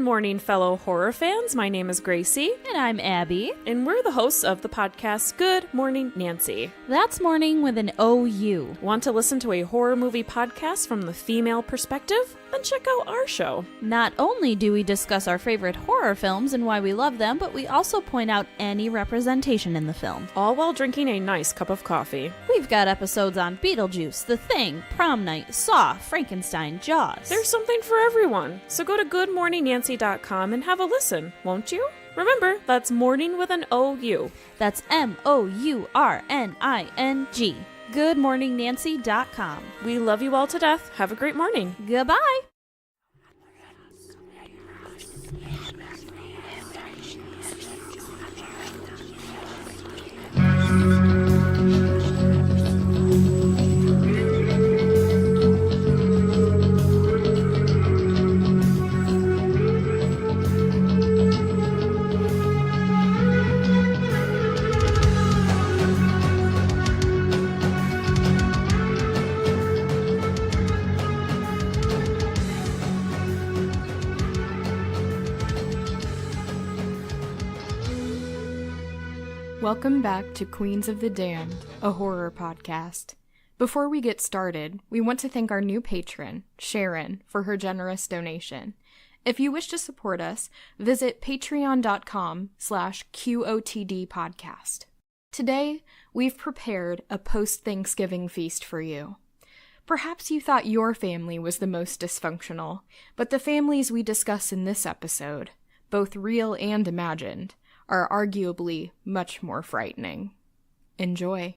morning, fellow horror fans. My name is Gracie. And I'm Abby. And we're the hosts of the podcast Good Morning Nancy. That's morning with an O-U. Want to listen to a horror movie podcast from the female perspective? Then check out our show. Not only do we discuss our favorite horror films and why we love them, but we also point out any representation in the film. All while drinking a nice cup of coffee. We've got episodes on Beetlejuice, The Thing, Prom Night, Saw, Frankenstein, Jaws. There's something for everyone. So go to goodmorningnancy.com and have a listen, won't you? Remember, that's morning with an O-U. That's M-O-U-R-N-I-N-G. goodmorningnancy.com. We love you all to death. Have a great morning. Goodbye. Welcome back to Queens of the Damned, a horror podcast. Before we get started, we want to thank our new patron, Sharon, for her generous donation. If you wish to support us, visit patreon.com/QOTD podcast. Today, we've prepared a post-Thanksgiving feast for you. Perhaps you thought your family was the most dysfunctional, but the families we discuss in this episode, both real and imagined, are arguably much more frightening. Enjoy.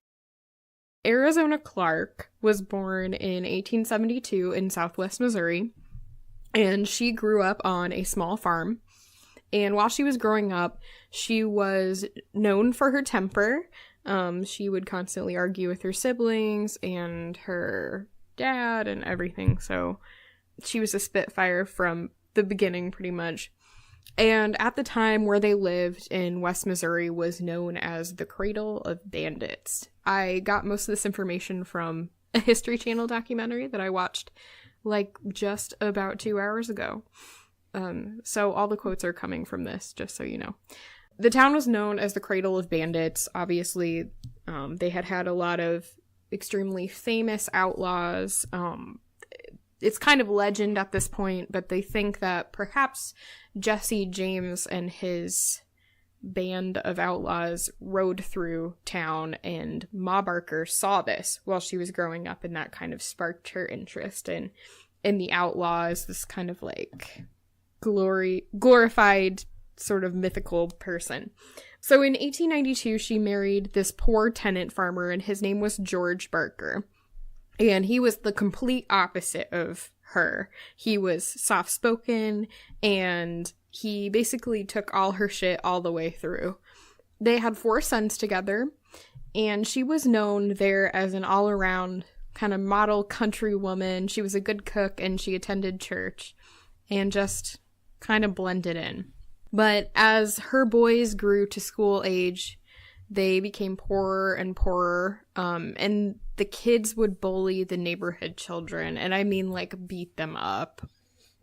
Arizona Clark was born in 1872 in southwest Missouri, and she grew up on a small farm. And while she was growing up, she was known for her temper. She would constantly argue with her siblings and her dad and everything, so she was a spitfire from the beginning, pretty much. And at the time where they lived in West Missouri was known as the Cradle of Bandits. I got most of this information from a History Channel documentary that I watched just about 2 hours ago. So all the quotes are coming from this, just so you know. The town was known as the Cradle of Bandits. Obviously, they had a lot of extremely famous outlaws. It's kind of legend at this point, but they think that perhaps Jesse James and his band of outlaws rode through town, and Ma Barker saw this while she was growing up, and that kind of sparked her interest in the outlaws, this kind of glorified sort of mythical person. So in 1892, she married this poor tenant farmer, and his name was George Barker. And he was the complete opposite of her. He was soft-spoken, and he basically took all her shit all the way through. They had 4 sons together, and she was known there as an all-around kind of model country woman. She was a good cook, and she attended church, and just kind of blended in. But as her boys grew to school age, they became poorer and poorer, and the kids would bully the neighborhood children, and I mean, beat them up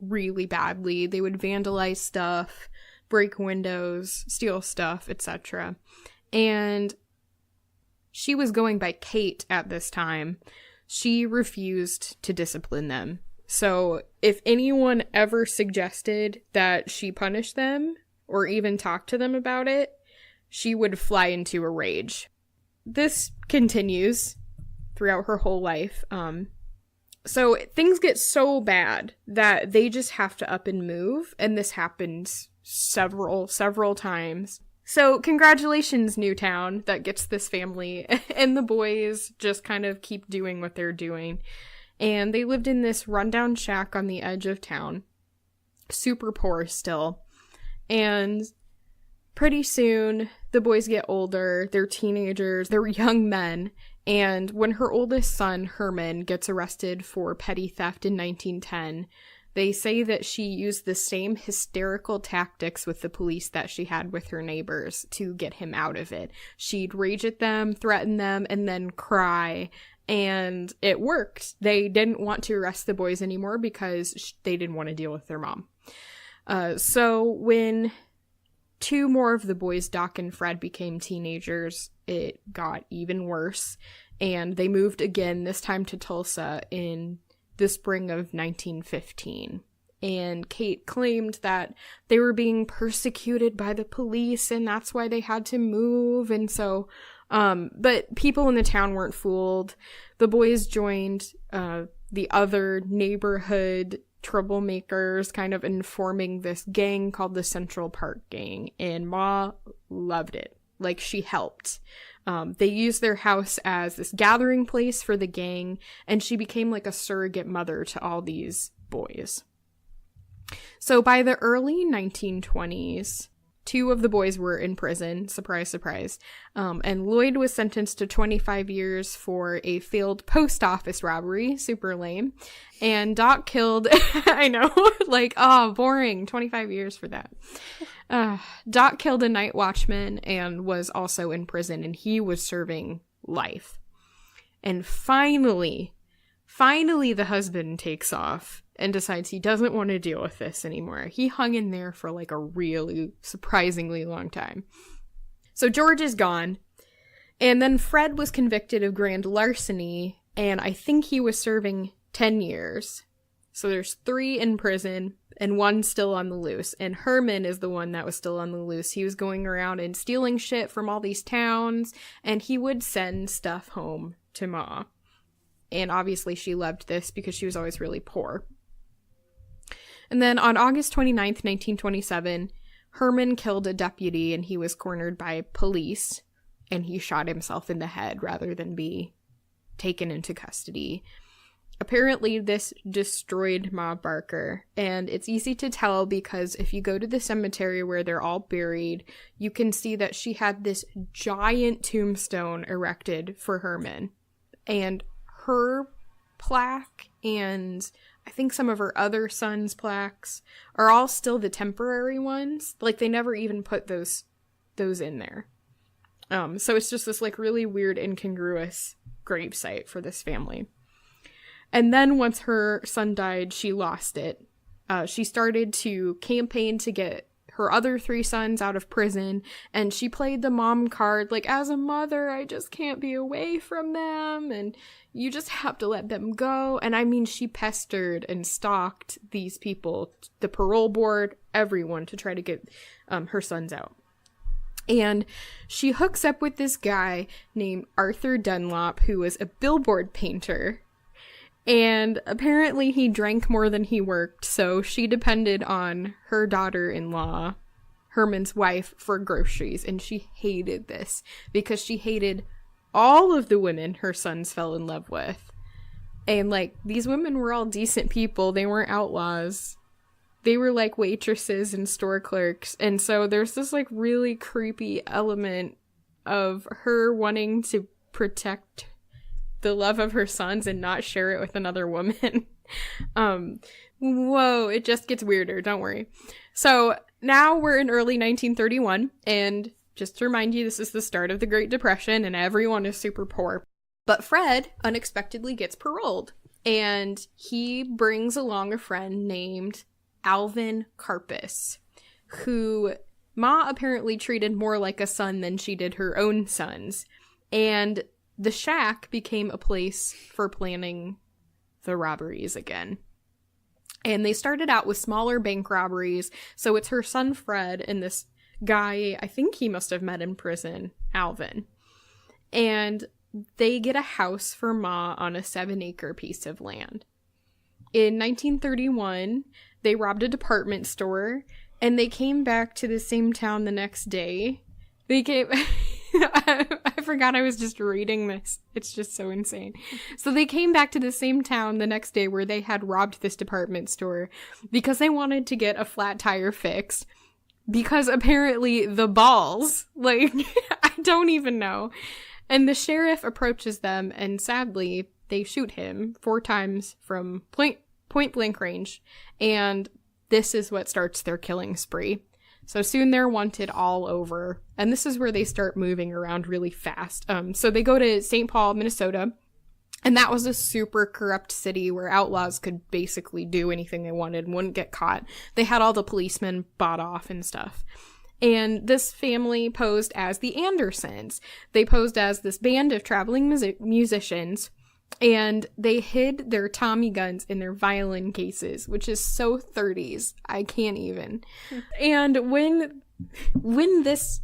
really badly. They would vandalize stuff, break windows, steal stuff, etc. And she was going by Kate at this time. She refused to discipline them. So if anyone ever suggested that she punish them, or even talk to them about it, she would fly into a rage. This continues throughout her whole life. So things get so bad that they just have to up and move, and this happens several times. So congratulations, Newtown, that gets this family, and the boys just kind of keep doing what they're doing. And they lived in this rundown shack on the edge of town. Super poor still. And pretty soon, the boys get older, they're teenagers, they're young men, and when her oldest son, Herman, gets arrested for petty theft in 1910, they say that she used the same hysterical tactics with the police that she had with her neighbors to get him out of it. She'd rage at them, threaten them, and then cry, and it worked. They didn't want to arrest the boys anymore because they didn't want to deal with their mom. So when 2 more of the boys, Doc and Fred, became teenagers, it got even worse. And they moved again, this time to Tulsa in the spring of 1915. And Kate claimed that they were being persecuted by the police and that's why they had to move. And so, but people in the town weren't fooled. The boys joined the other neighborhood troublemakers, kind of informing this gang called the Central Park Gang. And Ma loved it. Like, she helped. They used their house as this gathering place for the gang, and she became like a surrogate mother to all these boys. So by the early 1920s, 2 of the boys were in prison, surprise, surprise, and Lloyd was sentenced to 25 years for a failed post office robbery, super lame, and Doc killed, I know, like, oh, boring, 25 years for that. Doc killed a night watchman and was also in prison, and he was serving life. And finally, the husband takes off and decides he doesn't want to deal with this anymore. He hung in there for like a really surprisingly long time. So George is gone. And then Fred was convicted of grand larceny, and I think he was serving 10 years. So there's 3 in prison and 1 still on the loose. And Herman is the one that was still on the loose. He was going around and stealing shit from all these towns, and he would send stuff home to Ma. And obviously she loved this because she was always really poor. And then on August 29th, 1927, Herman killed a deputy and he was cornered by police, and he shot himself in the head rather than be taken into custody. Apparently this destroyed Ma Barker, and it's easy to tell because if you go to the cemetery where they're all buried, you can see that she had this giant tombstone erected for Herman. And her plaque and I think some of her other sons' plaques are all still the temporary ones. Like, they never even put those in there. So it's just this like really weird, incongruous gravesite for this family. And then once her son died, she lost it. She started to campaign to get her other 3 sons out of prison, and she played the mom card, like, as a mother, I just can't be away from them, and you just have to let them go. And I mean, she pestered and stalked these people, the parole board, everyone, to try to get her sons out. And she hooks up with this guy named Arthur Dunlop, who was a billboard painter. And apparently he drank more than he worked, so she depended on her daughter-in-law, Herman's wife, for groceries. And she hated this because she hated all of the women her sons fell in love with. And, like, these women were all decent people. They weren't outlaws. They were, like, waitresses and store clerks. And so there's this, like, really creepy element of her wanting to protect the love of her sons and not share it with another woman. Whoa, it just gets weirder, don't worry. So now we're in early 1931, and just to remind you, this is the start of the Great Depression, and everyone is super poor. But Fred unexpectedly gets paroled, and he brings along a friend named Alvin Karpus, who Ma apparently treated more like a son than she did her own sons. And the shack became a place for planning the robberies again. And they started out with smaller bank robberies. So it's her son Fred and this guy, I think he must have met in prison, Alvin. And they get a house for Ma on a 7-acre piece of land. In 1931, they robbed a department store, and they came back to the same town the next day. They came... I forgot I was just reading this. It's just so insane. So they came back to the same town the next day where they had robbed this department store because they wanted to get a flat tire fixed. Because apparently the balls, like, I don't even know. And the sheriff approaches them, and sadly, they shoot him 4 times from point blank range. And this is what starts their killing spree. So soon they're wanted all over. And this is where they start moving around really fast. So they go to St. Paul, Minnesota. And that was a super corrupt city where outlaws could basically do anything they wanted and wouldn't get caught. They had all the policemen bought off and stuff. And this family posed as the Andersons. They posed as this band of traveling musicians, and they hid their Tommy guns in their violin cases, which is so 30s. I can't even. And when this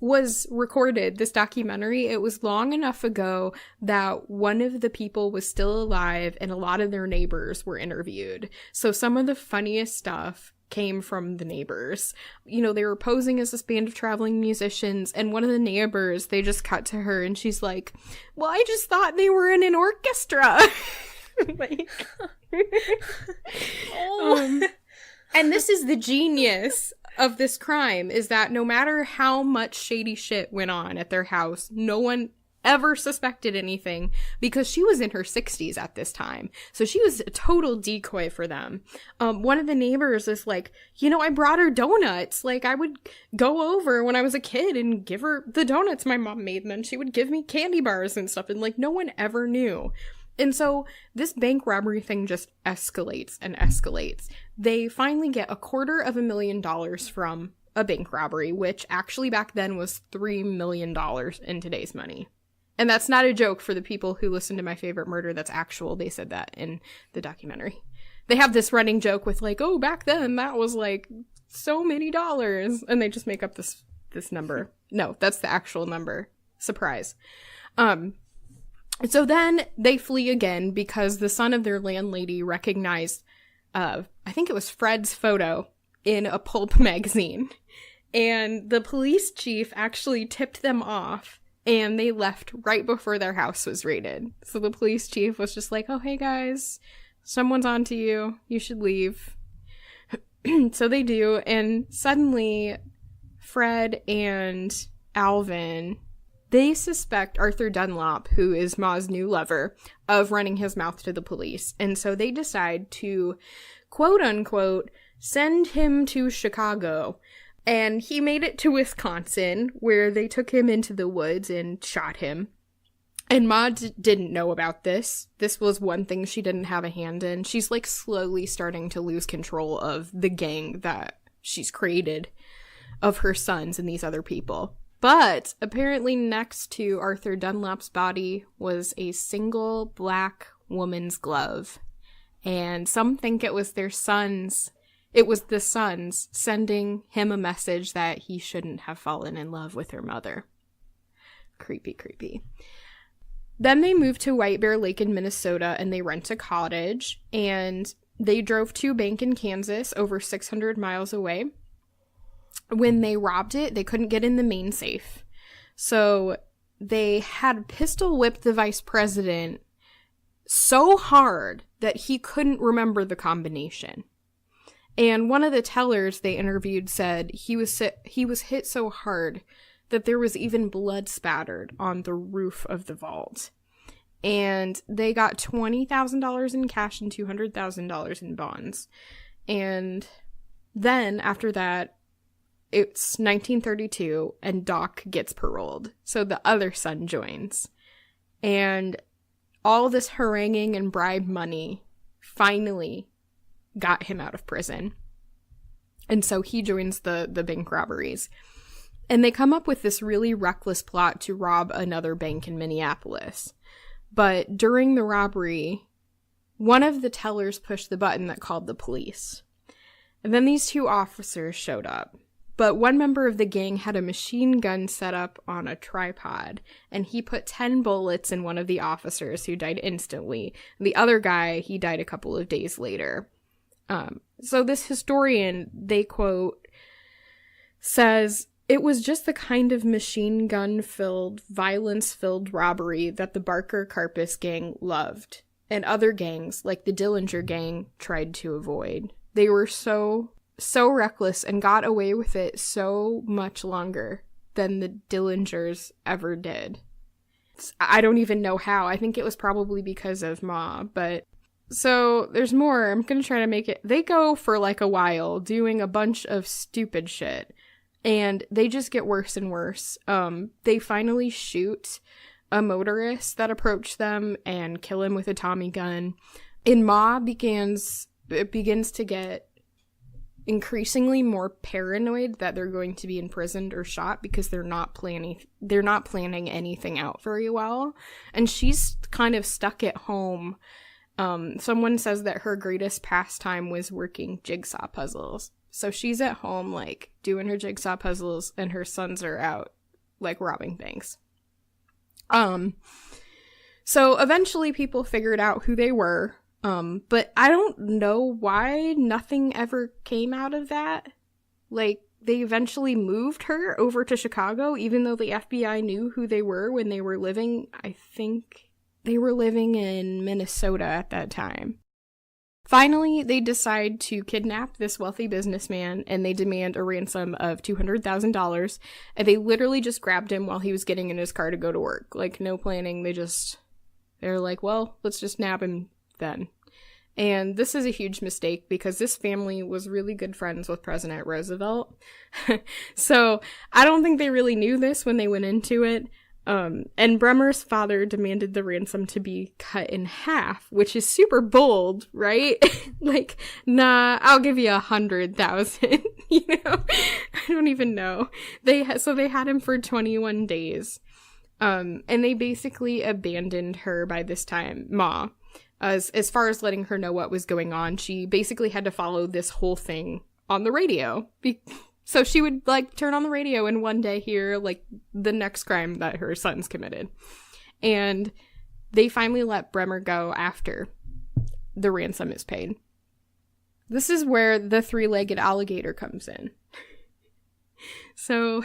was recorded, this documentary, it was long enough ago that one of the people was still alive and a lot of their neighbors were interviewed. So some of the funniest stuff came from the neighbors. You know, they were posing as this band of traveling musicians, and one of the neighbors, they just cut to her and she's like, well, I just thought they were in an orchestra. Like, and this is the genius of this crime, is that no matter how much shady shit went on at their house, no one ever suspected anything because she was in her 60s at this time. So she was a total decoy for them. One of the neighbors is like, you know, I brought her donuts. Like, I would go over when I was a kid and give her the donuts my mom made, and then she would give me candy bars and stuff. And like, no one ever knew. And so this bank robbery thing just escalates and escalates. They finally get $250,000 from a bank robbery, which actually back then was $3 million in today's money. And that's not a joke for the people who listen to My Favorite Murder. That's actual. They said that in the documentary. They have this running joke with like, oh, back then that was like so many dollars. And they just make up this number. No, that's the actual number. Surprise. So then they flee again because the son of their landlady recognized, I think it was Fred's photo in a pulp magazine. And the police chief actually tipped them off, and they left right before their house was raided. So the police chief was just like, oh, hey guys, someone's onto you. You should leave. So they do. And suddenly Fred and Alvin, they suspect Arthur Dunlop, who is Ma's new lover, of running his mouth to the police. And so they decide to, quote unquote, send him to Chicago. And he made it to Wisconsin, where they took him into the woods and shot him. And Ma didn't know about this. This was one thing she didn't have a hand in. She's like slowly starting to lose control of the gang that she's created of her sons and these other people. But apparently next to Arthur Dunlop's body was a single black woman's glove. And some think it was their sons. It was the sons sending him a message that he shouldn't have fallen in love with her mother. Creepy, creepy. Then they moved to White Bear Lake in Minnesota, and they rent a cottage, and they drove to a bank in Kansas over 600 miles away. When they robbed it, they couldn't get in the main safe. So they had pistol whipped the vice president so hard that he couldn't remember the combination. And one of the tellers they interviewed said he was hit so hard that there was even blood spattered on the roof of the vault. And they got $20,000 in cash and $200,000 in bonds. And then after that, it's 1932 and Doc gets paroled. So the other son joins. And all this haranguing and bribe money finally got him out of prison. And so he joins the bank robberies. And they come up with this really reckless plot to rob another bank in Minneapolis. But during the robbery, one of the tellers pushed the button that called the police. And then these two officers showed up. But one member of the gang had a machine gun set up on a tripod, and he put 10 bullets in one of the officers, who died instantly. The other guy, he died a couple of days later. So this historian, they quote, says, "It was just the kind of machine gun-filled, violence-filled robbery that the Barker-Karpus gang loved, and other gangs, like the Dillinger gang, tried to avoid. They were so reckless and got away with it so much longer than the Dillingers ever did." I don't even know how. I think it was probably because of Ma, but... So, there's more. I'm gonna try to make it... They go for like a while doing a bunch of stupid shit. And they just get worse and worse. They finally shoot a motorist that approached them and kill him with a Tommy gun. And Ma begins to get increasingly more paranoid that they're going to be imprisoned or shot because they're not planning anything out very well. And she's kind of stuck at home. Someone says that her greatest pastime was working jigsaw puzzles. So she's at home, like, doing her jigsaw puzzles, and her sons are out, like, robbing banks. So eventually people figured out who they were, but I don't know why nothing ever came out of that. Like, they eventually moved her over to Chicago, even though the FBI knew who they were when they were living, I think they were living in Minnesota at that time. Finally, they decide to kidnap this wealthy businessman, and they demand a ransom of $200,000, and they literally just grabbed him while he was getting in his car to go to work. Like, no planning, they're like, well, let's just nab him then. And this is a huge mistake because this family was really good friends with President Roosevelt. So, I don't think they really knew this when they went into it. And Bremer's father demanded the ransom to be cut in half, which is super bold, right? Like, nah, I'll give you 100,000, you know? I don't even know. So they had him for 21 days. And they basically abandoned her by this time, Ma. As far as letting her know what was going on, she basically had to follow this whole thing on the radio. So she would, like, turn on the radio and one day hear, like, the next crime that her sons committed. And they finally let Bremer go after the ransom is paid. This is where the three-legged alligator comes in. So,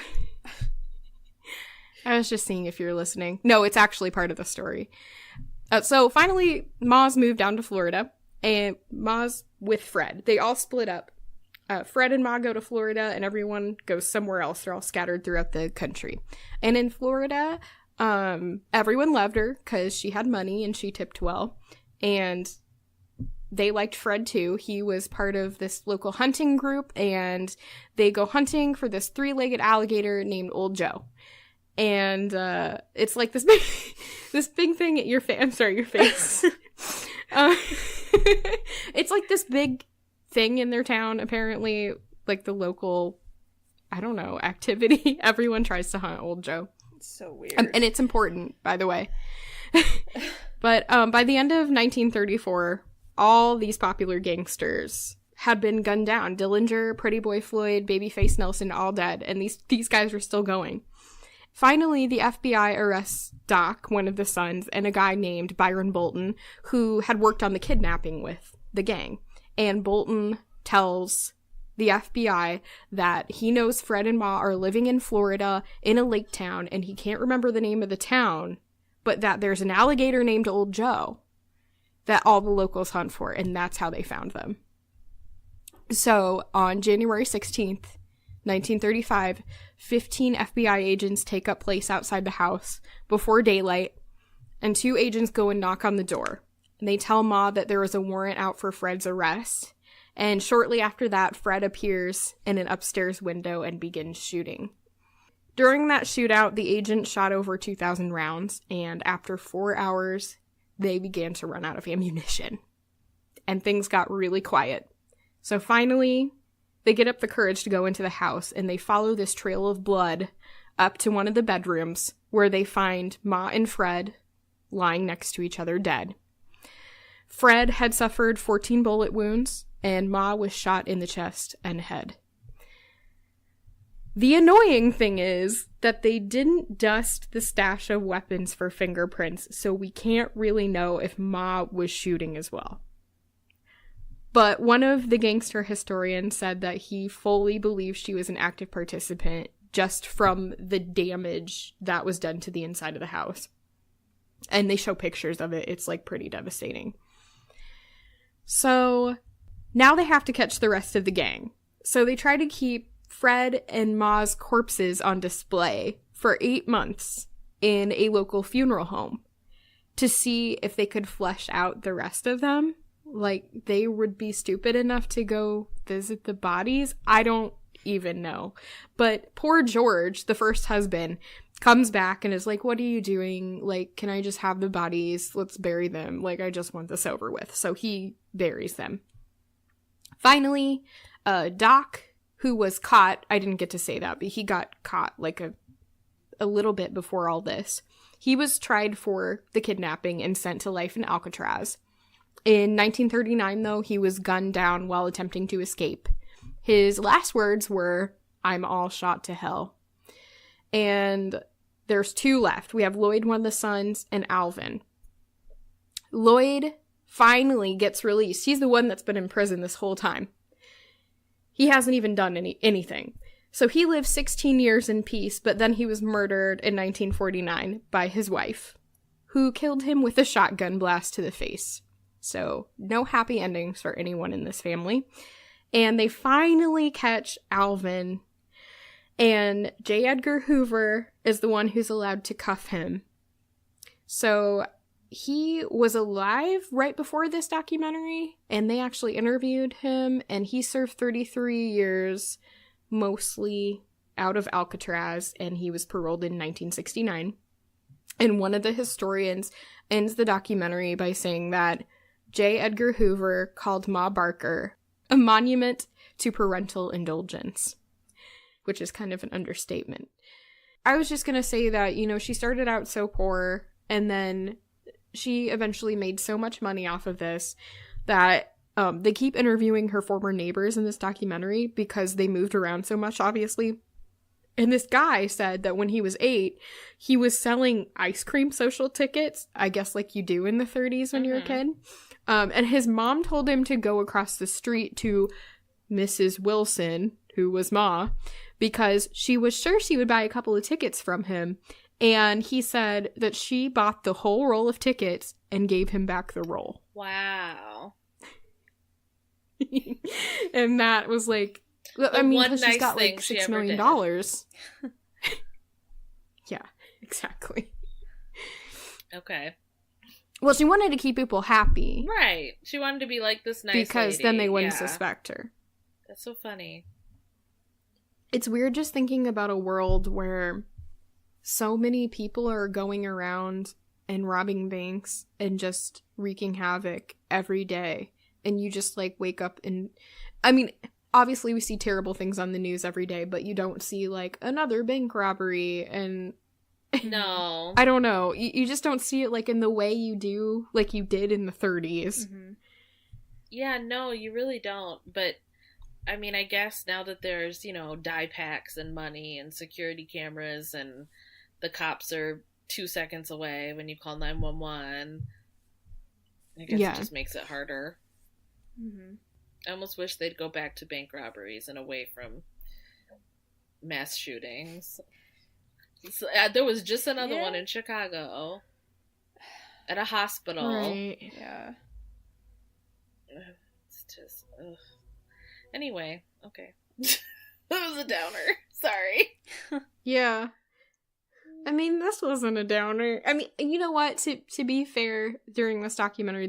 I was just seeing if you're listening. No, it's actually part of the story. So finally, Ma's moved down to Florida, and Ma's with Fred. They all split up. Fred and Ma go to Florida, and everyone goes somewhere else. They're all scattered throughout the country. And in Florida, everyone loved her because she had money and she tipped well. And they liked Fred too. He was part of this local hunting group, and they go hunting for this three-legged alligator named Old Joe. And it's like this big thing at your face. I'm sorry, your face. It's like this big thing in their town, apparently, like the local, I don't know, activity. Everyone tries to hunt Old Joe. It's so weird. And it's important, by the way. But by the end of 1934, all these popular gangsters had been gunned down. Dillinger, Pretty Boy Floyd, Babyface Nelson, all dead. And these guys were still going. Finally, the FBI arrests Doc, one of the sons, and a guy named Byron Bolton, who had worked on the kidnapping with the gang. And Bolton tells the FBI that he knows Fred and Ma are living in Florida in a lake town, and he can't remember the name of the town, but that there's an alligator named Old Joe that all the locals hunt for, and that's how they found them. So, on January 16th, 1935, 15 FBI agents take up place outside the house before daylight, and 2 agents go and knock on the door. They tell Ma that there is a warrant out for Fred's arrest, and shortly after that, Fred appears in an upstairs window and begins shooting. During that shootout, the agent shot over 2,000 rounds, and after 4 hours, they began to run out of ammunition. And things got really quiet. So finally, they get up the courage to go into the house, and they follow this trail of blood up to one of the bedrooms, where they find Ma and Fred lying next to each other dead. Fred had suffered 14 bullet wounds, and Ma was shot in the chest and head. The annoying thing is that they didn't dust the stash of weapons for fingerprints, so we can't really know if Ma was shooting as well. But one of the gangster historians said that he fully believes she was an active participant just from the damage that was done to the inside of the house. And they show pictures of it. It's, like, pretty devastating. So now they have to catch the rest of the gang. So they try to keep Fred and Ma's corpses on display for 8 months in a local funeral home to see if they could flesh out the rest of them. Like, they would be stupid enough to go visit the bodies. I don't even know. But poor George, the first husband, comes back and is like, what are you doing? Like, can I just have the bodies? Let's bury them. Like, I just want this over with. So he buries them. Finally, Doc, who was caught, I didn't get to say that, but he got caught like a little bit before all this. He was tried for the kidnapping and sent to life in Alcatraz. In 1939, though, he was gunned down while attempting to escape. His last words were, "I'm all shot to hell." And there's two left. We have Lloyd, one of the sons, and Alvin. Lloyd finally gets released. He's the one that's been in prison this whole time. He hasn't even done anything. So he lived 16 years in peace, but then he was murdered in 1949 by his wife, who killed him with a shotgun blast to the face. So no happy endings for anyone in this family. And they finally catch Alvin, and J. Edgar Hoover is the one who's allowed to cuff him. So he was alive right before this documentary, and they actually interviewed him, and he served 33 years, mostly out of Alcatraz, and he was paroled in 1969. And one of the historians ends the documentary by saying that J. Edgar Hoover called Ma Barker a monument to parental indulgence, which is kind of an understatement. I was just going to say that, you know, she started out so poor, and then she eventually made so much money off of this that they keep interviewing her former neighbors in this documentary because they moved around so much, obviously. And this guy said that when he was 8, he was selling ice cream social tickets, I guess like you do in the 30s when you're a kid. And his mom told him to go across the street to Mrs. Wilson, who was Ma, because she was sure she would buy a couple of tickets from him. And he said that she bought the whole roll of tickets and gave him back the roll. Wow. And that was like, I mean, because she's got like $6 million. Yeah, exactly. Okay. Well, she wanted to keep people happy. Right. She wanted to be like this nice because lady. then they wouldn't suspect her. That's so funny. It's weird just thinking about a world where so many people are going around and robbing banks and just wreaking havoc every day. And you just like wake up and, I mean, obviously we see terrible things on the news every day, but you don't see like another bank robbery and no. I don't know. You just don't see it like in the way you do, like you did in the 30s. Mm-hmm. Yeah, no, you really don't. But I mean, I guess now that there's, you know, dye packs and money and security cameras and the cops are 2 seconds away when you call 911, I guess it just makes it harder. Mm-hmm. I almost wish they'd go back to bank robberies and away from mass shootings. So, there was just another one in Chicago at a hospital. Right. Yeah. It's just, ugh. Anyway, okay. That was a downer. Sorry. Yeah. I mean, this wasn't a downer. I mean, you know what? To be fair, during this documentary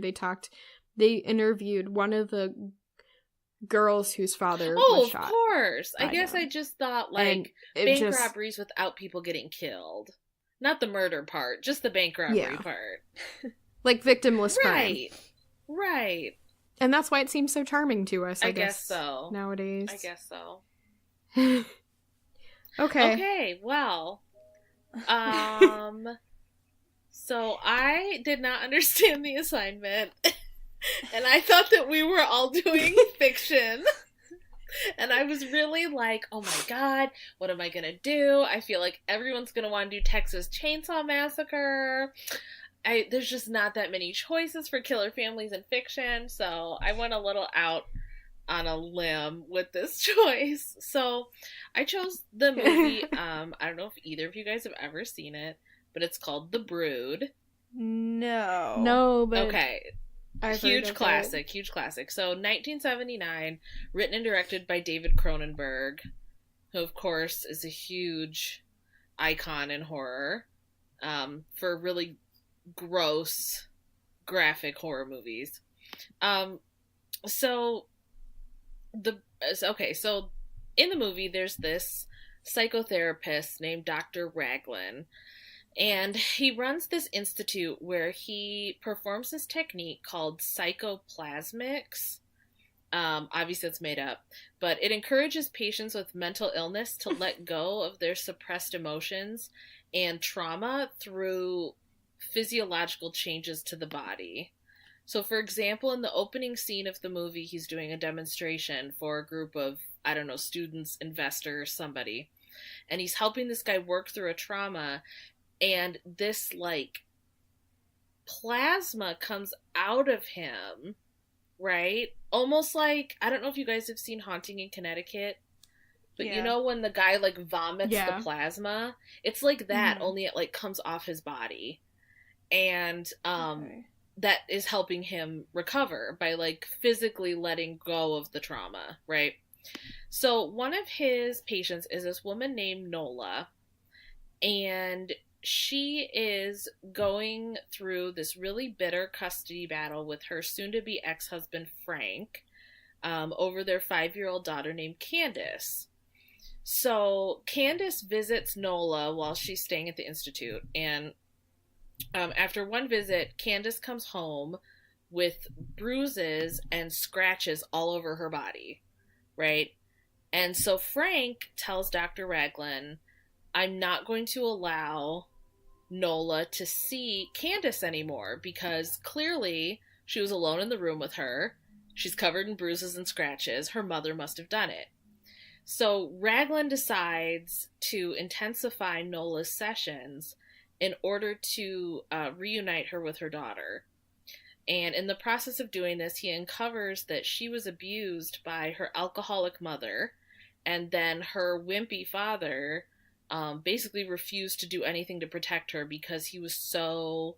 they interviewed one of the girls whose father was shot. Oh, of course. I guess I just thought, like, bank robberies without people getting killed. Not the murder part, just the bank robbery part. Like victimless crime. Right. And that's why it seems so charming to us, I guess so. Nowadays. I guess so. Okay, well. So I did not understand the assignment. And I thought that we were all doing fiction. And I was really like, oh my god, what am I gonna do? I feel like everyone's gonna want to do Texas Chainsaw Massacre. There's just not that many choices for killer families in fiction, so I went a little out on a limb with this choice. So I chose the movie, I don't know if either of you guys have ever seen it, but it's called The Brood. No, but okay. Huge classic. So 1979, written and directed by David Cronenberg, who of course is a huge icon in horror, for really gross, graphic horror movies. So in the movie, there's this psychotherapist named Dr. Raglan, and he runs this institute where he performs this technique called psychoplasmics. Obviously, it's made up, but it encourages patients with mental illness to let go of their suppressed emotions and trauma through physiological changes to the body. So, for example, in the opening scene of the movie, he's doing a demonstration for a group of, I don't know, students, investors, somebody. And he's helping this guy work through a trauma. And this, like, plasma comes out of him, right? Almost like, I don't know if you guys have seen Haunting in Connecticut. But Yeah. you know when the guy, like, vomits Yeah. the plasma? It's like that, only it, like, comes off his body. And, Okay. that is helping him recover by, like, physically letting go of the trauma, right? So one of his patients is this woman named Nola, and she is going through this really bitter custody battle with her soon-to-be ex-husband Frank over their 5-year-old daughter named Candace. So Candace visits Nola while she's staying at the institute, and after one visit, Candace comes home with bruises and scratches all over her body, right? And so Frank tells Dr. Raglan, I'm not going to allow Nola to see Candace anymore because clearly she was alone in the room with her. She's covered in bruises and scratches. Her mother must have done it. So Raglan decides to intensify Nola's sessions in order to reunite her with her daughter. And in the process of doing this, he uncovers that she was abused by her alcoholic mother, and then her wimpy father basically refused to do anything to protect her because he was so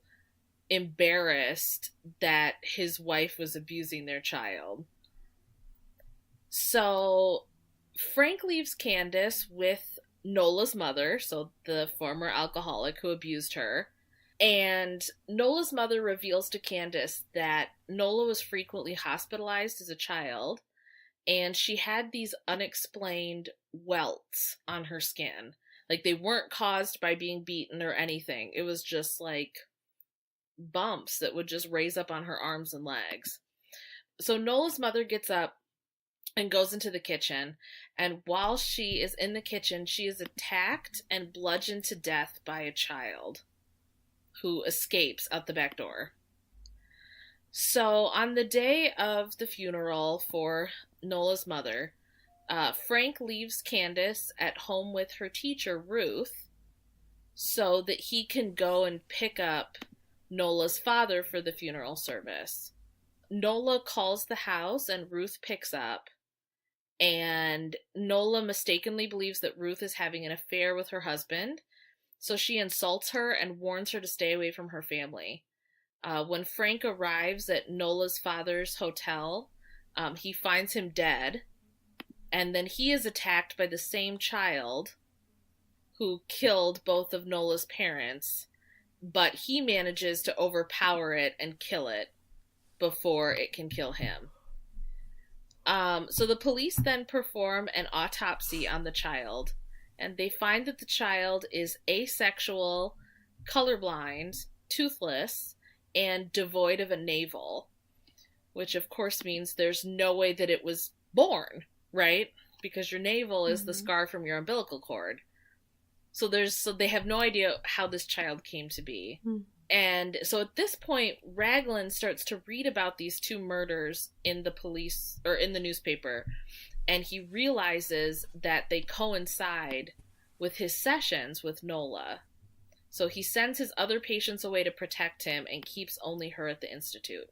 embarrassed that his wife was abusing their child. So Frank leaves Candace with Nola's mother, so the former alcoholic who abused her, and Nola's mother reveals to Candace that Nola was frequently hospitalized as a child, and she had these unexplained welts on her skin. Like, they weren't caused by being beaten or anything. It was just, like, bumps that would just raise up on her arms and legs. So Nola's mother gets up and goes into the kitchen, and while she is in the kitchen, she is attacked and bludgeoned to death by a child who escapes out the back door. So on the day of the funeral for Nola's mother, Frank leaves Candace at home with her teacher, Ruth, so that he can go and pick up Nola's father for the funeral service. Nola calls the house and Ruth picks up, and Nola mistakenly believes that Ruth is having an affair with her husband, so she insults her and warns her to stay away from her family. When Frank arrives at Nola's father's hotel, he finds him dead, and then he is attacked by the same child who killed both of Nola's parents, but he manages to overpower it and kill it before it can kill him. So the police then perform an autopsy on the child, and they find that the child is asexual, colorblind, toothless, and devoid of a navel, which of course means there's no way that it was born, right? Because your navel is the scar from your umbilical cord. So they have no idea how this child came to be. And so at this point, Raglan starts to read about these two murders in the newspaper, and he realizes that they coincide with his sessions with Nola. So he sends his other patients away to protect him and keeps only her at the institute.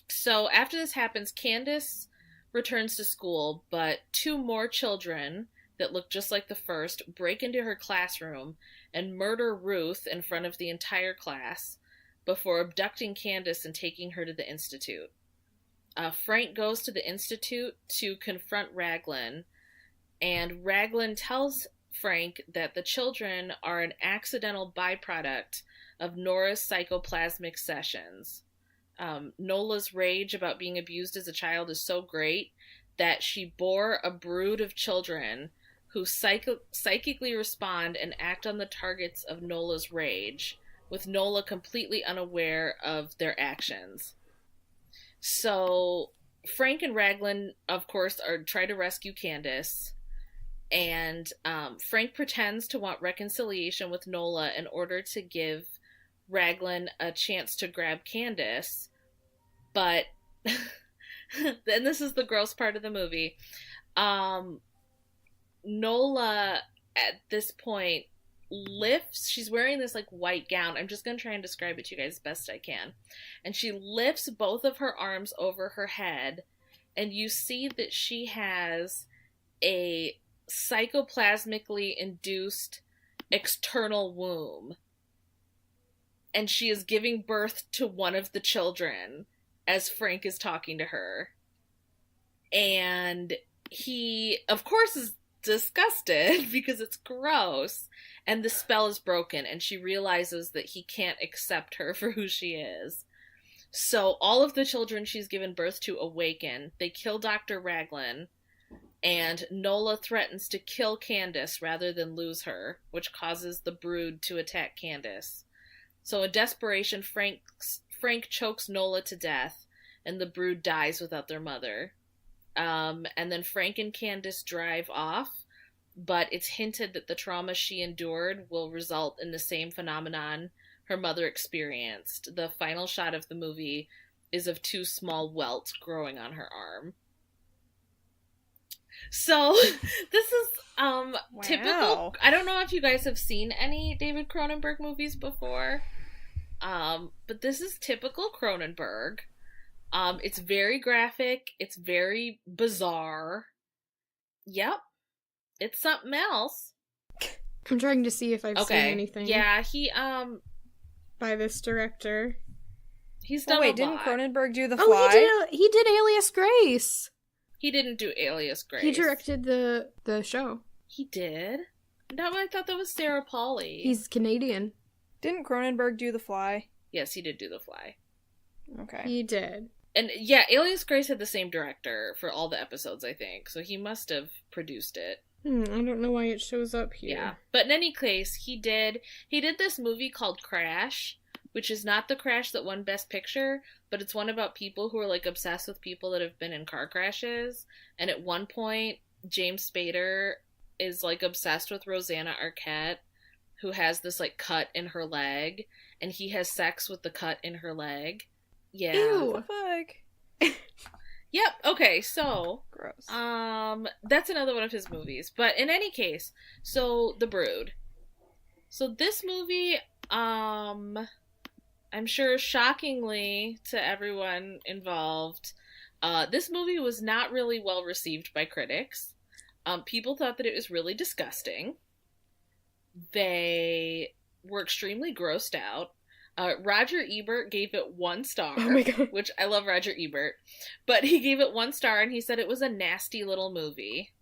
So after this happens, Candace returns to school, but two more children that look just like the first break into her classroom and murder Ruth in front of the entire class before abducting Candace and taking her to the institute. Frank goes to the institute to confront Raglan, and Raglan tells Frank that the children are an accidental byproduct of Nora's psychoplasmic sessions. Nola's rage about being abused as a child is so great that she bore a brood of children who psychically respond and act on the targets of Nola's rage, with Nola completely unaware of their actions. So Frank and Raglan, of course, try to rescue Candace, and Frank pretends to want reconciliation with Nola in order to give Raglan a chance to grab Candace, but and this is the gross part of the movie, Nola at this point lifts, she's wearing this like white gown, I'm just gonna try and describe it to you guys as best I can, and she lifts both of her arms over her head, and you see that she has a psychoplasmically induced external womb, and she is giving birth to one of the children as Frank is talking to her, and he of course is disgusted because it's gross, and the spell is broken, and she realizes that he can't accept her for who she is. So all of the children she's given birth to awaken. They kill Dr. Raglan, and Nola threatens to kill Candace rather than lose her, which causes the brood to attack Candace. So in desperation, Frank chokes Nola to death, and the brood dies without their mother. And then Frank and Candace drive off, but it's hinted that the trauma she endured will result in the same phenomenon her mother experienced. The final shot of the movie is of 2 small welts growing on her arm. So this is typical. I don't know if you guys have seen any David Cronenberg movies before, but this is typical Cronenberg. It's very graphic. It's very bizarre. Yep. It's something else. I'm trying to see if I've seen anything. Yeah, he, by this director. He's done a lot. Didn't Cronenberg do The Fly? Oh, he did Alias Grace. He didn't do Alias Grace. He directed the show. He did? No, I thought that was Sarah Polley. He's Canadian. Didn't Cronenberg do The Fly? Yes, he did do The Fly. Okay. He did. And yeah, Alias Grace had the same director for all the episodes, I think. So he must have produced it. I don't know why it shows up here. Yeah. But in any case, he did this movie called Crash, which is not the Crash that won Best Picture, but it's one about people who are like obsessed with people that have been in car crashes. And at one point, James Spader is like obsessed with Rosanna Arquette, who has this like cut in her leg, and he has sex with the cut in her leg. Yeah. Ew. What the fuck? Yep. Okay. So, Gross. that's another one of his movies. But in any case, so The Brood. So this movie, I'm sure shockingly to everyone involved, this movie was not really well received by critics. People thought that it was really disgusting. They were extremely grossed out. Roger Ebert gave it 1 star, Oh my God. which I love Roger Ebert, but he gave it 1 star and he said it was a nasty little movie.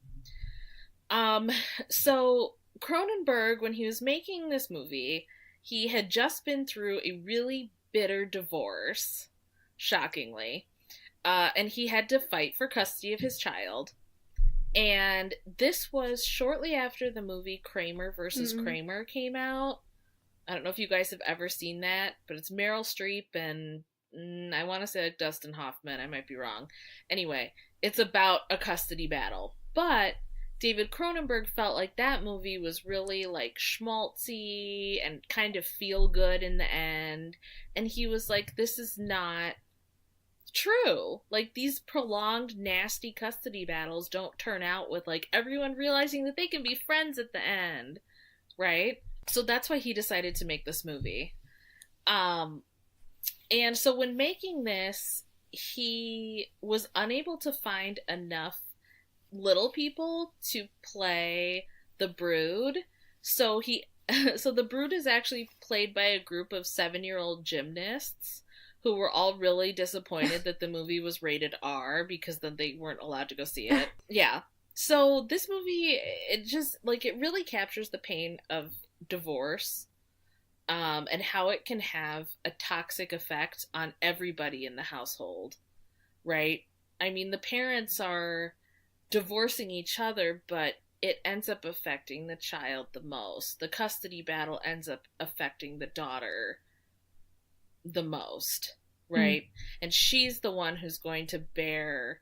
So Cronenberg, when he was making this movie, he had just been through a really bitter divorce, shockingly, and he had to fight for custody of his child. And this was shortly after the movie Kramer versus Kramer came out. I don't know if you guys have ever seen that, but it's Meryl Streep and I want to say like Dustin Hoffman. I might be wrong. Anyway, it's about a custody battle. But David Cronenberg felt like that movie was really like schmaltzy and kind of feel good in the end. And he was like, this is not true. Like, these prolonged, nasty custody battles don't turn out with like everyone realizing that they can be friends at the end. Right? So that's why he decided to make this movie. And so when making this, he was unable to find enough little people to play the Brood. So the Brood is actually played by a group of 7-year-old gymnasts who were all really disappointed that the movie was rated R because then they weren't allowed to go see it. Yeah. So this movie, it really captures the pain of divorce, and how it can have a toxic effect on everybody in the household, right? I mean, the parents are divorcing each other, but it ends up affecting the child the most. The custody battle ends up affecting the daughter the most, right? And she's the one who's going to bear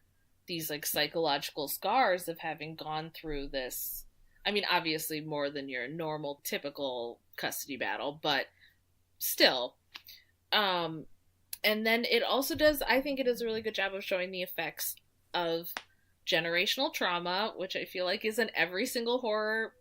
these like psychological scars of having gone through this. I mean, obviously more than your normal typical custody battle, but still. And then it also does, I think it does a really good job of showing the effects of generational trauma, which I feel like is in every single horror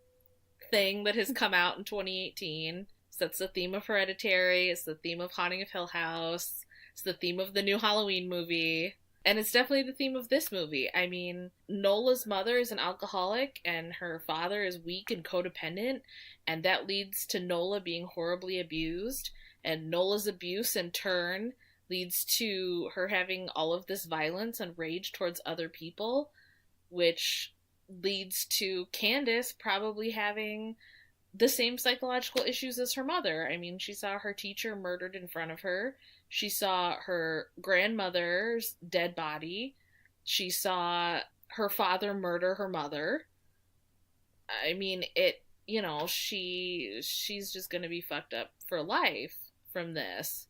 thing that has come out in 2018. So that's the theme of Hereditary, it's the theme of Haunting of Hill House, it's the theme of the new Halloween movie, and it's definitely the theme of this movie. I mean, Nola's mother is an alcoholic, and her father is weak and codependent, and that leads to Nola being horribly abused, and Nola's abuse in turn leads to her having all of this violence and rage towards other people, which leads to Candace probably having the same psychological issues as her mother. I mean, she saw her teacher murdered in front of her. She saw her grandmother's dead body. She saw her father murder her mother. I mean, she's just gonna be fucked up for life from this.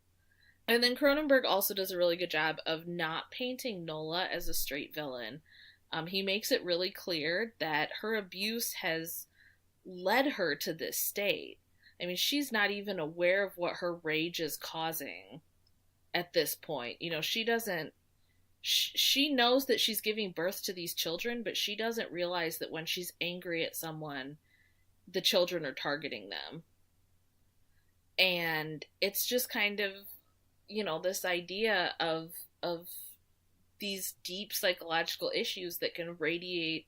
And then Cronenberg also does a really good job of not painting Nola as a straight villain. He makes it really clear that her abuse has led her to this state. I mean, she's not even aware of what her rage is causing at this point. You know, she doesn't... She knows that she's giving birth to these children, but she doesn't realize that when she's angry at someone, the children are targeting them. And it's just kind of, you know, this idea of these deep psychological issues that can radiate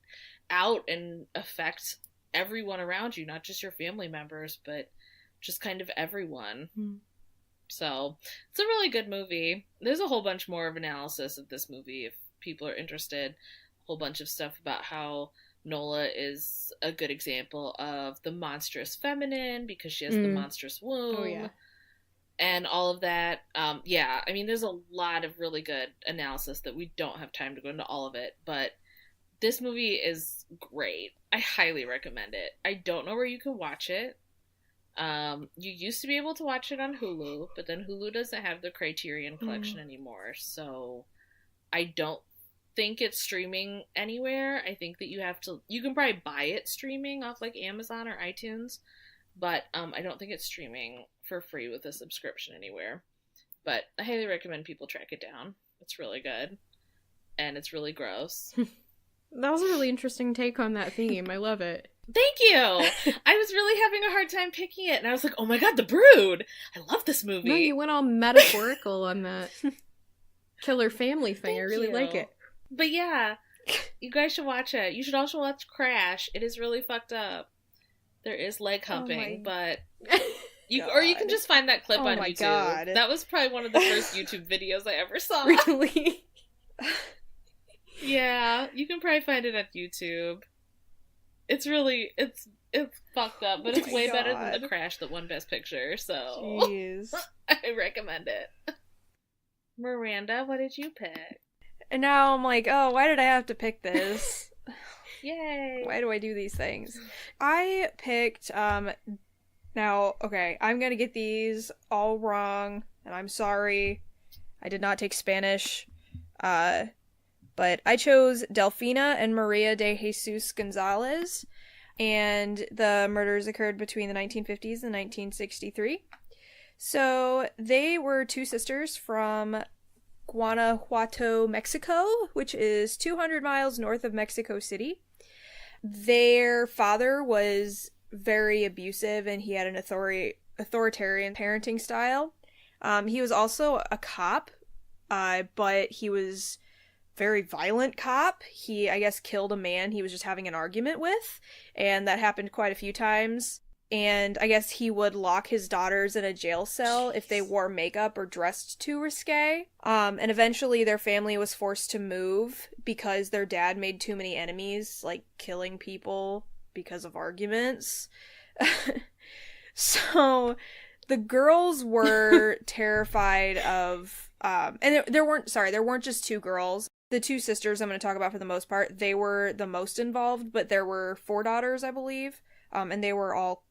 out and affect everyone around you, not just your family members, but just kind of everyone. So it's a really good movie. There's a whole bunch more of analysis of this movie if people are interested. A whole bunch of stuff about how Nola is a good example of the monstrous feminine because she has the monstrous womb. Oh, yeah. And all of that. Yeah, I mean, there's a lot of really good analysis that we don't have time to go into all of it, but this movie is great. I highly recommend it. I don't know where you can watch it. You used to be able to watch it on Hulu, but then Hulu doesn't have the Criterion Collection anymore, so I don't think it's streaming anywhere. I think that you can probably buy it streaming off like Amazon or iTunes, but I don't think it's streaming for free with a subscription anywhere. But I highly recommend people track it down. It's really good. And it's really gross. That was a really interesting take on that theme. I love it. Thank you! I was really having a hard time picking it, and I was like, oh my god, The Brood! I love this movie! No, you went all metaphorical on that killer family thing. I really like it. But yeah, you guys should watch it. You should also watch Crash. It is really fucked up. There is leg humping, but... Or you can just find that clip on YouTube. God. That was probably one of the first YouTube videos I ever saw. Really? Yeah, you can probably find it on YouTube. It's really, it's fucked up, but it's way better than the Crash that won Best Picture, so... Jeez. I recommend it. Miranda, what did you pick? And now I'm like, oh, why did I have to pick this? Yay! Why do I do these things? I picked, now, okay, I'm gonna get these all wrong, and I'm sorry. I did not take Spanish, but I chose Delfina and Maria de Jesus Gonzalez, and the murders occurred between the 1950s and 1963. So they were two sisters from Guanajuato, Mexico, which is 200 miles north of Mexico City. Their father was very abusive, and he had an authoritarian parenting style. He was also a cop, but he was very violent cop. He, I guess, killed a man he was just having an argument with, and that happened quite a few times. And I guess he would lock his daughters in a jail cell if they wore makeup or dressed too risque. And eventually their family was forced to move because their dad made too many enemies, like killing people because of arguments. So the girls were terrified of, and there weren't just two girls. the two sisters I'm going to talk about for the most part, they were the most involved, but there were 4 daughters, I believe, and they were all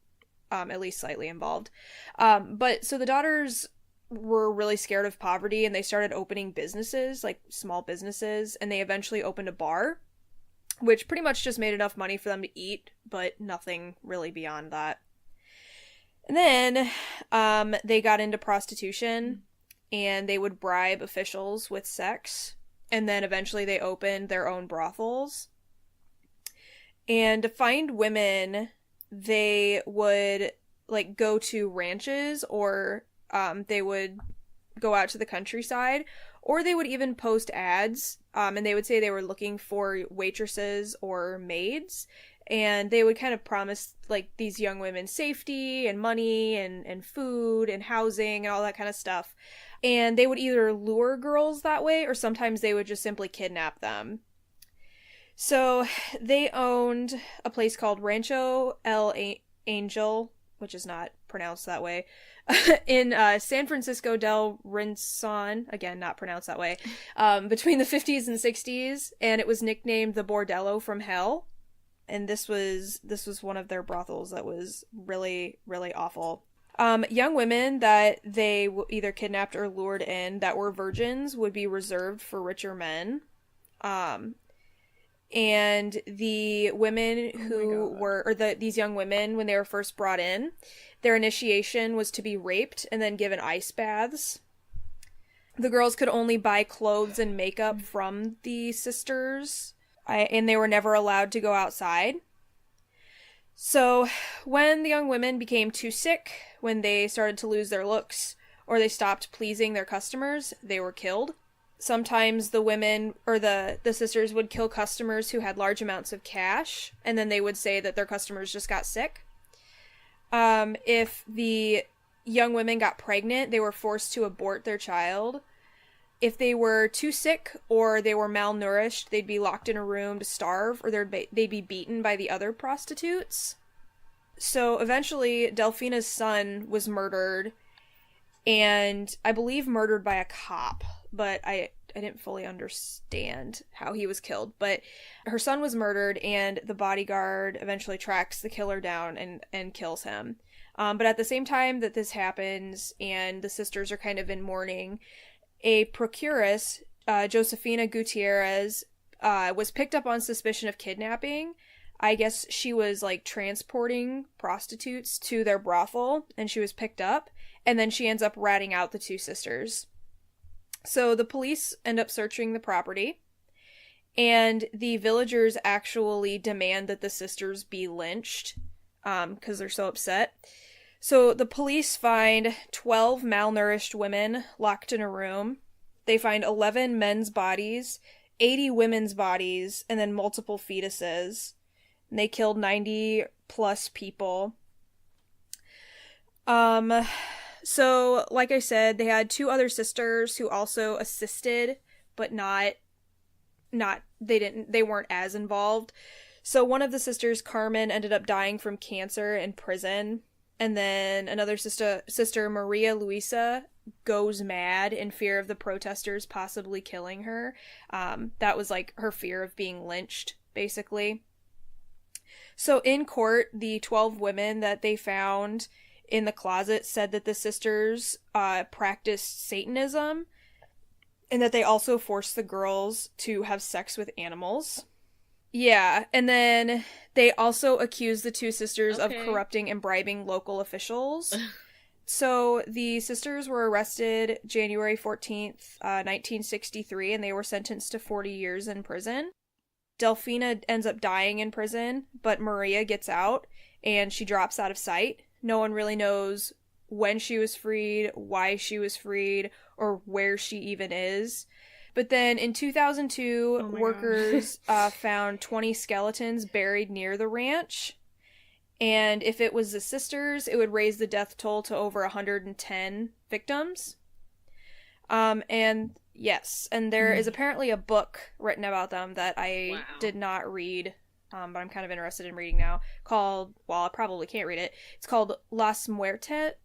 at least slightly involved. But so the daughters were really scared of poverty, and they started opening businesses, like small businesses, and they eventually opened a bar, which pretty much just made enough money for them to eat, but nothing really beyond that. And then they got into prostitution, and they would bribe officials with sex, and then eventually they opened their own brothels. And to find women, they would like go to ranches, or they would go out to the countryside, or they would even post ads, and they would say they were looking for waitresses or maids, and they would kind of promise like these young women safety and money and food and housing and all that kind of stuff. And they would either lure girls that way, or sometimes they would just simply kidnap them. So they owned a place called Rancho El Angel, which is not pronounced that way, in San Francisco del Rincon, again, not pronounced that way, between the 50s and 60s, and it was nicknamed the Bordello from Hell. And this was one of their brothels that was really, really awful. Young women that they either kidnapped or lured in that were virgins would be reserved for richer men. And the women who these young women, when they were first brought in, their initiation was to be raped and then given ice baths. The girls could only buy clothes and makeup from the sisters, and they were never allowed to go outside. So when the young women became too sick, when they started to lose their looks, or they stopped pleasing their customers, they were killed. Sometimes the women or the sisters would kill customers who had large amounts of cash, and then they would say that their customers just got sick. If the young women got pregnant, they were forced to abort their child. If they were too sick or they were malnourished, they'd be locked in a room to starve, or they'd be beaten by the other prostitutes. So eventually, Delfina's son was murdered, and I believe murdered by a cop, but I didn't fully understand how he was killed. But her son was murdered, and the bodyguard eventually tracks the killer down and kills him. But at the same time that this happens, and the sisters are kind of in mourning, a procuress, Josefina Gutierrez, was picked up on suspicion of kidnapping. I guess she was, like, transporting prostitutes to their brothel, and she was picked up, and then she ends up ratting out the two sisters. So the police end up searching the property, and the villagers actually demand that the sisters be lynched, because they're so upset. So the police find 12 malnourished women locked in a room. They find 11 men's bodies, 80 women's bodies, and then multiple fetuses. And they killed 90 plus people. So, like I said, they had 2 other sisters who also assisted, but they weren't as involved. So one of the sisters, Carmen, ended up dying from cancer in prison. And then another sister, Maria Luisa, goes mad in fear of the protesters possibly killing her. That was like her fear of being lynched, basically. So in court, the 12 women that they found in the closet said that the sisters practiced Satanism, and that they also forced the girls to have sex with animals. Yeah, and then they also accused the 2 sisters of corrupting and bribing local officials. So the sisters were arrested January 14th, 1963, and they were sentenced to 40 years in prison. Delfina ends up dying in prison, but Maria gets out, and she drops out of sight. No one really knows when she was freed, why she was freed, or where she even is. But then in 2002, workers found 20 skeletons buried near the ranch. And if it was the sisters, it would raise the death toll to over 110 victims. And yes, and there is apparently a book written about them that I did not read, but I'm kind of interested in reading now, called, well, I probably can't read it. It's called Las Muertas,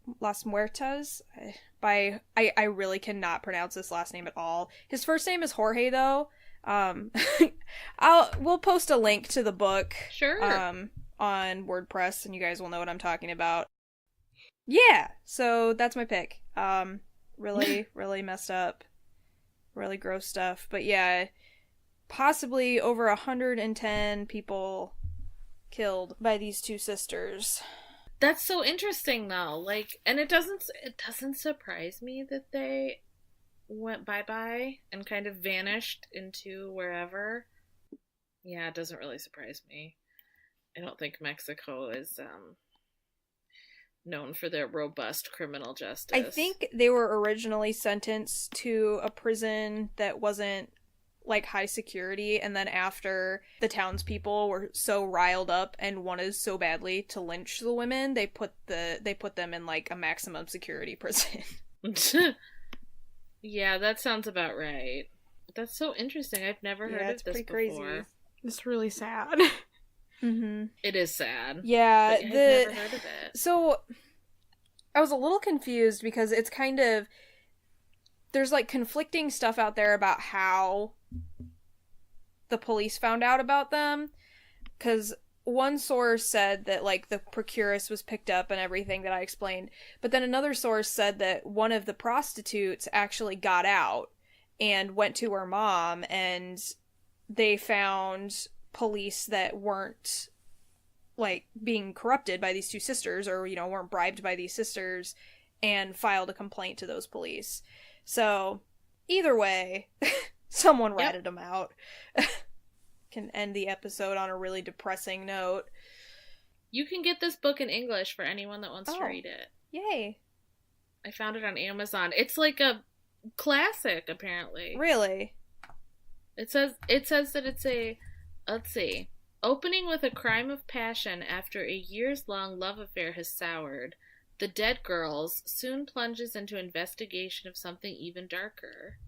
by, I really cannot pronounce this last name at all. His first name is Jorge, though, We'll post a link to the book Sure. on WordPress, and you guys will know what I'm talking about. Yeah, so that's my pick. Really, really messed up, really gross stuff. But yeah, possibly over 110 people killed by these two sisters. That's so interesting, though. Like, and it doesn't surprise me that they went bye-bye and kind of vanished into wherever. Yeah, it doesn't really surprise me. I don't think Mexico is known for their robust criminal justice. I think they were originally sentenced to a prison that wasn't like high security, and then after the townspeople were so riled up and wanted so badly to lynch the women, they put them in like a maximum security prison. Yeah, that sounds about right. That's so interesting. I've never heard of this before. Crazy. It's really sad. Mm-hmm. It is sad. Yeah, I've never heard of it. So I was a little confused because it's kind of, there's like conflicting stuff out there about how the police found out about them, because one source said that like the procuress was picked up and everything that I explained, but then another source said that one of the prostitutes actually got out and went to her mom, and they found police that weren't like being corrupted by these two sisters, or weren't bribed by these sisters, and filed a complaint to those police. So either way, someone ratted them out. Can end the episode on a really depressing note. You can get this book in English for anyone that wants to read it. Yay. I found it on Amazon. It's like a classic, apparently. Really? It says that it's a, let's see, opening with a crime of passion after a years-long love affair has soured, The Dead Girls soon plunges into investigation of something even darker.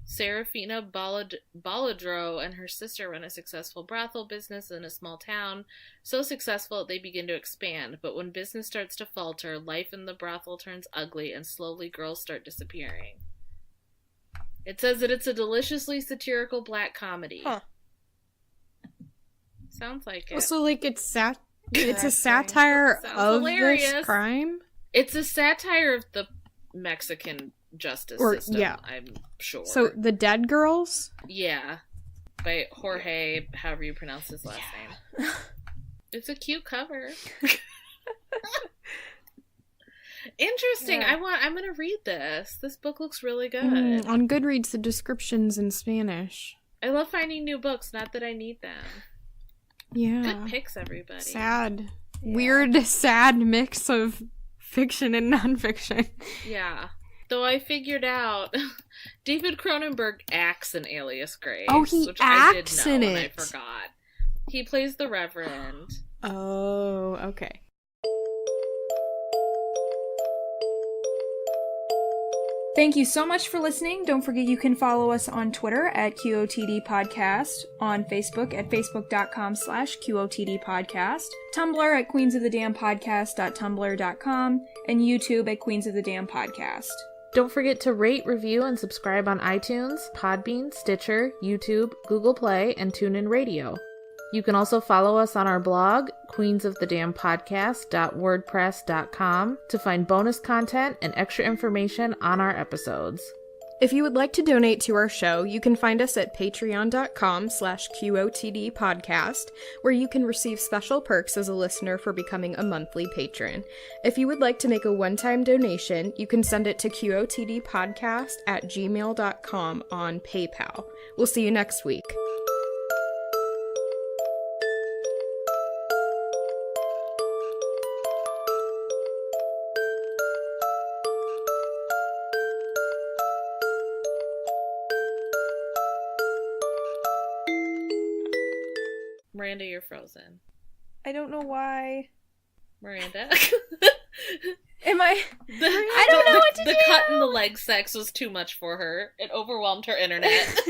Serafina Baladro and her sister run a successful brothel business in a small town, so successful that they begin to expand, but when business starts to falter, life in the brothel turns ugly and slowly girls start disappearing. It says that it's a deliciously satirical black comedy. Huh. Sounds like it. So, like, it's a satire of hilarious. this crime? It's a satire of the Mexican justice system, yeah. I'm sure. So, The Dead Girls? Yeah. By Jorge, however you pronounce his last name. It's a cute cover. Interesting. Yeah. I'm gonna read this. This book looks really good. On Goodreads, the description's in Spanish. I love finding new books, not that I need them. Yeah. Good picks, everybody. Sad. Yeah. Weird, sad mix of fiction and nonfiction. Yeah. Though I figured out David Cronenberg acts in Alias Grace. Oh, he which acts I did know in and it. I forgot. He plays the Reverend. Oh, okay. Thank you so much for listening. Don't forget you can follow us on Twitter at QOTD Podcast, on Facebook at facebook.com/QOTD Podcast, Tumblr at queensofthedamnpodcast.tumblr.com, and YouTube at Queens of the Damn Podcast. Don't forget to rate, review, and subscribe on iTunes, Podbean, Stitcher, YouTube, Google Play, and TuneIn Radio. You can also follow us on our blog, queensofthedamnpodcast.wordpress.com, to find bonus content and extra information on our episodes. If you would like to donate to our show, you can find us at patreon.com/QOTD podcast, where you can receive special perks as a listener for becoming a monthly patron. If you would like to make a one-time donation, you can send it to QOTDpodcast@gmail.com on PayPal. We'll see you next week. Miranda, you're frozen. I don't know why. Miranda? Am I? I don't know what to do. The cut in the leg sex was too much for her. It overwhelmed her internet.